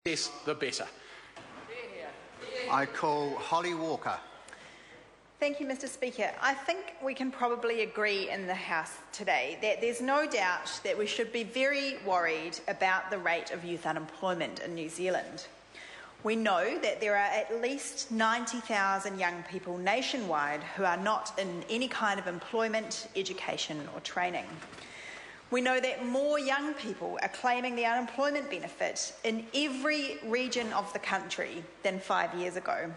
Yes, the better. I call Holly Walker. Thank you, Mr. Speaker. I think we can probably agree in the House today that there's no doubt that we should be very worried about the rate of youth unemployment in New Zealand. We know that there are at least 90,000 young people nationwide who are not in any kind of employment, education or training. We know that more young people are claiming the unemployment benefit in every region of the country than 5 years ago.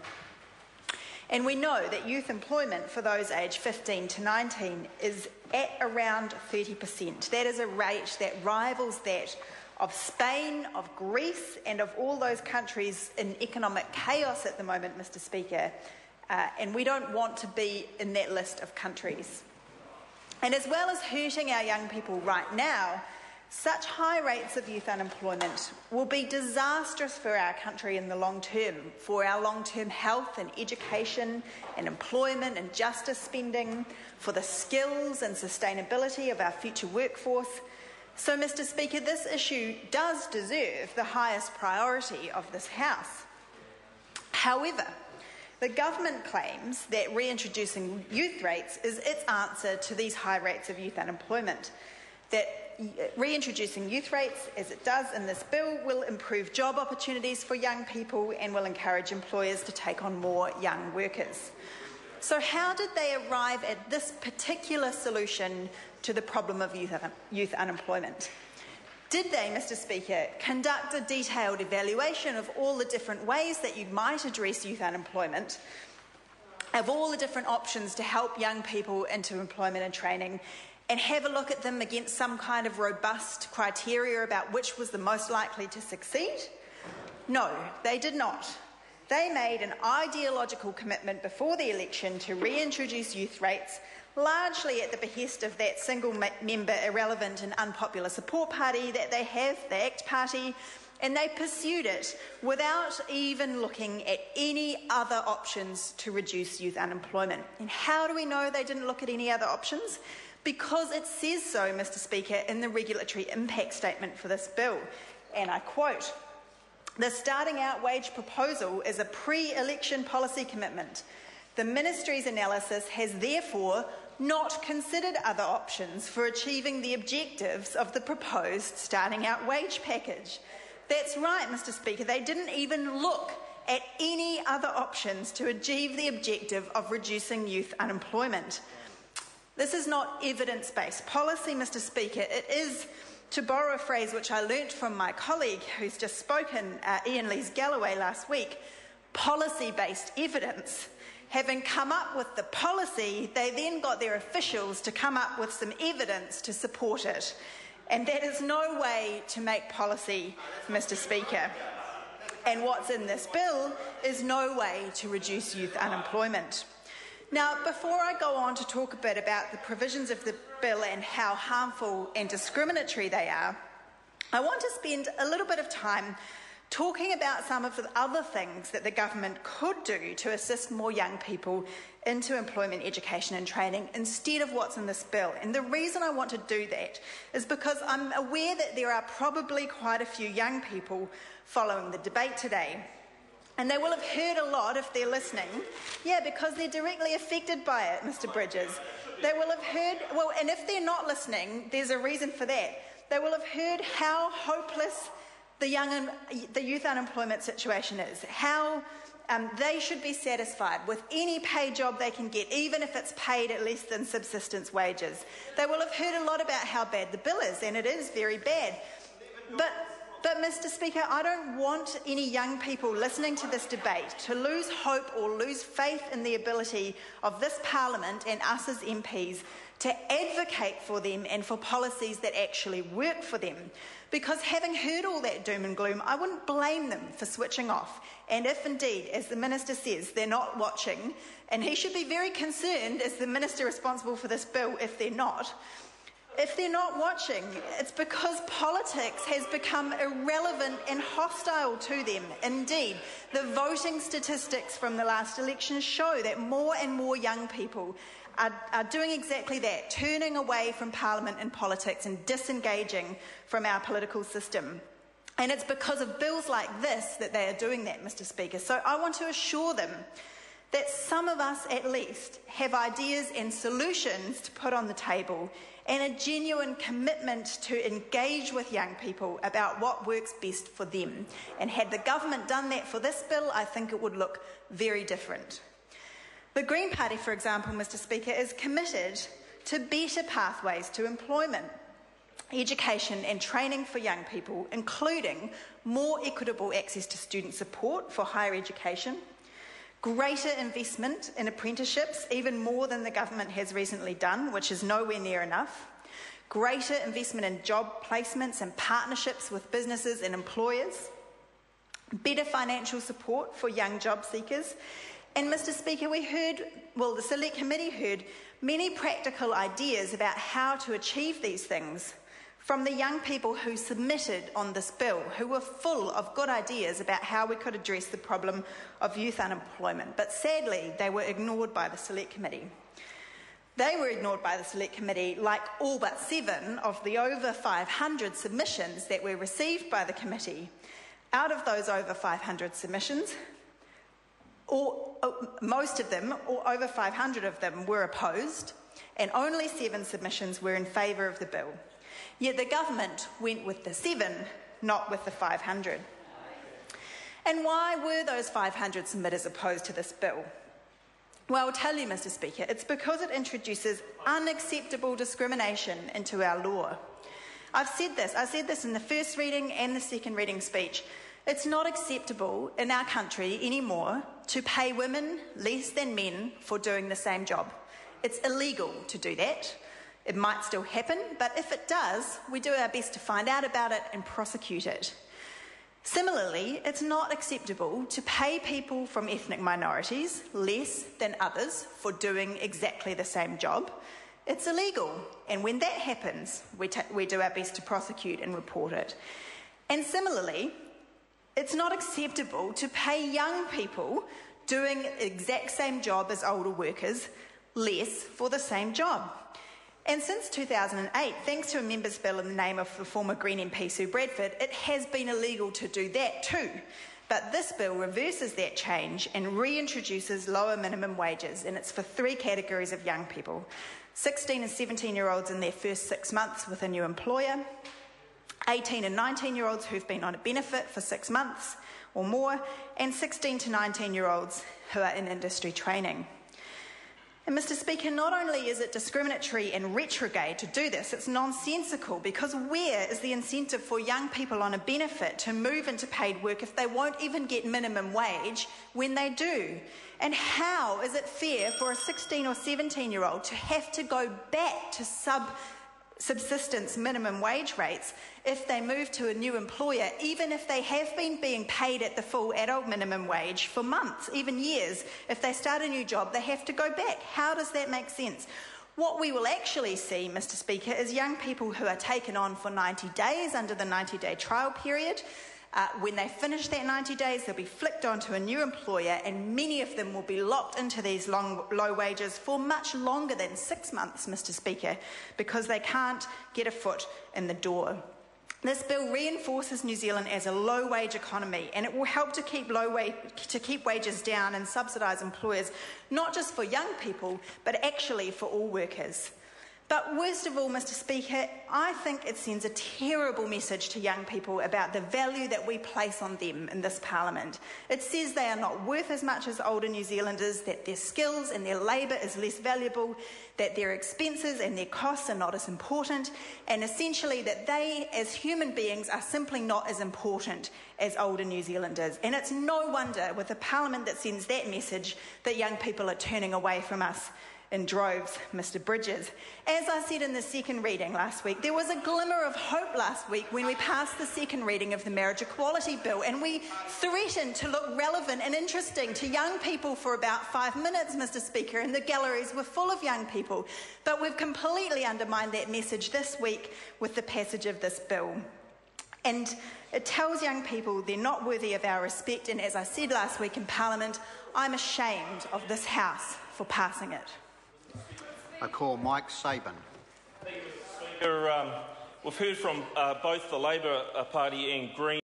And we know that youth employment for those aged 15 to 19 is at around 30%. That is a rate that rivals that of Spain, of Greece, and of all those countries in economic chaos at the moment, Mr. Speaker. And we don't want to be in that list of countries. And as well as hurting our young people right now, such high rates of youth unemployment will be disastrous for our country in the long term, for our long-term health and education and employment and justice spending, for the skills and sustainability of our future workforce. So, Mr. Speaker, this issue does deserve the highest priority of this House. However, the government claims that reintroducing youth rates is its answer to these high rates of youth unemployment, that reintroducing youth rates, as it does in this bill, will improve job opportunities for young people and will encourage employers to take on more young workers. So how did they arrive at this particular solution to the problem of youth unemployment? Did they, Mr. Speaker, conduct a detailed evaluation of all the different ways that you might address youth unemployment, of all the different options to help young people into employment and training, and have a look at them against some kind of robust criteria about which was the most likely to succeed? No, they did not. They made an ideological commitment before the election to reintroduce youth rates, largely at the behest of that single-member, irrelevant and unpopular support party that they have, the ACT Party, and they pursued it without even looking at any other options to reduce youth unemployment. And how do we know they didn't look at any other options? Because it says so, Mr. Speaker, in the regulatory impact statement for this bill. And I quote, "The starting out wage proposal is a pre-election policy commitment. The Ministry's analysis has therefore not considered other options for achieving the objectives of the proposed starting out wage package." That's right, Mr. Speaker, they didn't even look at any other options to achieve the objective of reducing youth unemployment. This is not evidence-based policy, Mr. Speaker. It is, to borrow a phrase which I learnt from my colleague who's just spoken, Ian Lees-Galloway, last week, policy-based evidence. Having come up with the policy, they then got their officials to come up with some evidence to support it. And that is no way to make policy, Mr. Speaker. And what's in this bill is no way to reduce youth unemployment. Now, before I go on to talk a bit about the provisions of the bill and how harmful and discriminatory they are, I want to spend a little bit of time talking about some of the other things that the government could do to assist more young people into employment, education and training instead of what's in this bill. And the reason I want to do that is because I'm aware that there are probably quite a few young people following the debate today. And they will have heard a lot if they're listening. Yeah, because they're directly affected by it, Mr. Bridges. They will have heard, well, and if they're not listening, there's a reason for that. They will have heard how hopeless the youth unemployment situation is, how they should be satisfied with any paid job they can get, even if it's paid at less than subsistence wages. They will have heard a lot about how bad the bill is, and it is very bad. But, Mr. Speaker, I don't want any young people listening to this debate to lose hope or lose faith in the ability of this Parliament and us as MPs to advocate for them and for policies that actually work for them. Because having heard all that doom and gloom, I wouldn't blame them for switching off. And if indeed, as the Minister says, they're not watching, and he should be very concerned as the Minister responsible for this bill if they're not, watching, it's because politics has become irrelevant and hostile to them. Indeed, the voting statistics from the last election show that more and more young people are doing exactly that, turning away from Parliament and politics and disengaging from our political system. And it's because of bills like this that they are doing that, Mr. Speaker. So I want to assure them that some of us at least have ideas and solutions to put on the table and a genuine commitment to engage with young people about what works best for them. And had the government done that for this bill, I think it would look very different. The Green Party, for example, Mr. Speaker, is committed to better pathways to employment, education and training for young people, including more equitable access to student support for higher education, greater investment in apprenticeships, even more than the government has recently done, which is nowhere near enough, greater investment in job placements and partnerships with businesses and employers, better financial support for young job seekers. And Mr. Speaker, the Select Committee heard many practical ideas about how to achieve these things from the young people who submitted on this bill, who were full of good ideas about how we could address the problem of youth unemployment. But sadly, they were ignored by the Select Committee. They were ignored by the Select Committee, like all but 7 of the over 500 submissions that were received by the committee. Out of those over 500 submissions, most of them, or over 500 of them, were opposed, and only 7 submissions were in favour of the bill. Yet the government went with the 7, not with the 500. And why were those 500 submitters opposed to this bill? Well, I'll tell you, Mr. Speaker, it's because it introduces unacceptable discrimination into our law. I said this in the first reading and the second reading speech. It's not acceptable in our country anymore to pay women less than men for doing the same job. It's illegal to do that. It might still happen, but if it does, we do our best to find out about it and prosecute it. Similarly, it's not acceptable to pay people from ethnic minorities less than others for doing exactly the same job. It's illegal, and when that happens, we do our best to prosecute and report it. And similarly, it's not acceptable to pay young people doing the exact same job as older workers less for the same job. And since 2008, thanks to a member's bill in the name of the former Green MP Sue Bradford, it has been illegal to do that too. But this bill reverses that change and reintroduces lower minimum wages, and it's for 3 categories of young people: 16 and 17-year-olds in their first 6 months with a new employer, 18 and 19-year-olds who've been on a benefit for 6 months or more, and 16 to 19-year-olds who are in industry training. And Mr. Speaker, not only is it discriminatory and retrograde to do this, it's nonsensical, because where is the incentive for young people on a benefit to move into paid work if they won't even get minimum wage when they do? And how is it fair for a 16 or 17-year-old to have to go back to subsistence minimum wage rates if they move to a new employer, even if they have been being paid at the full adult minimum wage for months, even years? If they start a new job, they have to go back. How does that make sense? What we will actually see, Mr. Speaker, is young people who are taken on for 90 days under the 90-day trial period. When they finish that 90 days, they'll be flicked onto a new employer, and many of them will be locked into these low wages for much longer than 6 months, Mr. Speaker, because they can't get a foot in the door. This bill reinforces New Zealand as a low-wage economy, and it will help to keep wages down and subsidise employers, not just for young people, but actually for all workers. But worst of all, Mr. Speaker, I think it sends a terrible message to young people about the value that we place on them in this Parliament. It says they are not worth as much as older New Zealanders, that their skills and their labour is less valuable, that their expenses and their costs are not as important, and essentially that they, as human beings, are simply not as important as older New Zealanders. And it's no wonder, with a Parliament that sends that message, that young people are turning away from us in droves, Mr. Bridges. As I said in the second reading last week, there was a glimmer of hope last week when we passed the second reading of the Marriage Equality Bill, and we threatened to look relevant and interesting to young people for about 5 minutes, Mr. Speaker, and the galleries were full of young people. But we've completely undermined that message this week with the passage of this bill. And it tells young people they're not worthy of our respect, and as I said last week in Parliament, I'm ashamed of this House for passing it. I call Mike Sabin. Thank you, Mr. Speaker. We've heard from both the Labor Party and Green